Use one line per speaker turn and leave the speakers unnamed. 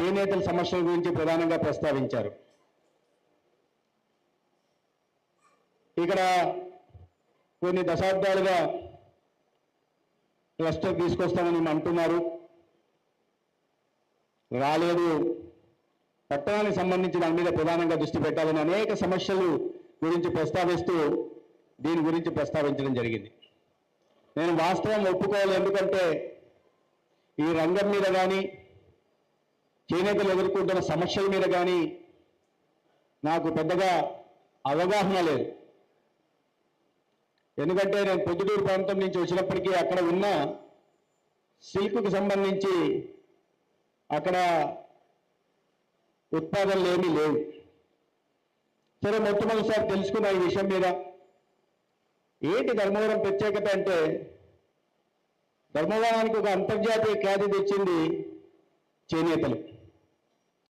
చేనేతల సమస్యల గురించి ప్రధానంగా ప్రస్తావించారు. ఇక్కడ కొన్ని దశాబ్దాలుగా క్లస్టర్ తీసుకొస్తామని అంటున్నారు, రాలేదు. పట్టణానికి సంబంధించి దాని మీద ప్రధానంగా దృష్టి పెట్టాలని అనేక సమస్యలు గురించి ప్రస్తావిస్తూ దీని గురించి ప్రస్తావించడం జరిగింది. నేను వాస్తవం ఒప్పుకోవాలి, ఎందుకంటే ఈ రంగం మీద కానీ చేనేతలు ఎదుర్కొంటున్న సమస్యల మీద కానీ నాకు పెద్దగా అవగాహన లేదు. ఎందుకంటే నేను పొద్దుటూరు ప్రాంతం నుంచి వచ్చినప్పటికీ అక్కడ ఉన్న సిల్క్కి సంబంధించి అక్కడ ఉత్పాదనలు ఏమీ లేవు. సరే, మొట్టమొదటిసారి తెలుసుకున్న ఈ విషయం మీద ఏంటి ధర్మవరం ప్రత్యేకత అంటే, ధర్మవరానికి ఒక అంతర్జాతీయ ఖ్యాతి తెచ్చింది చేనేతలు.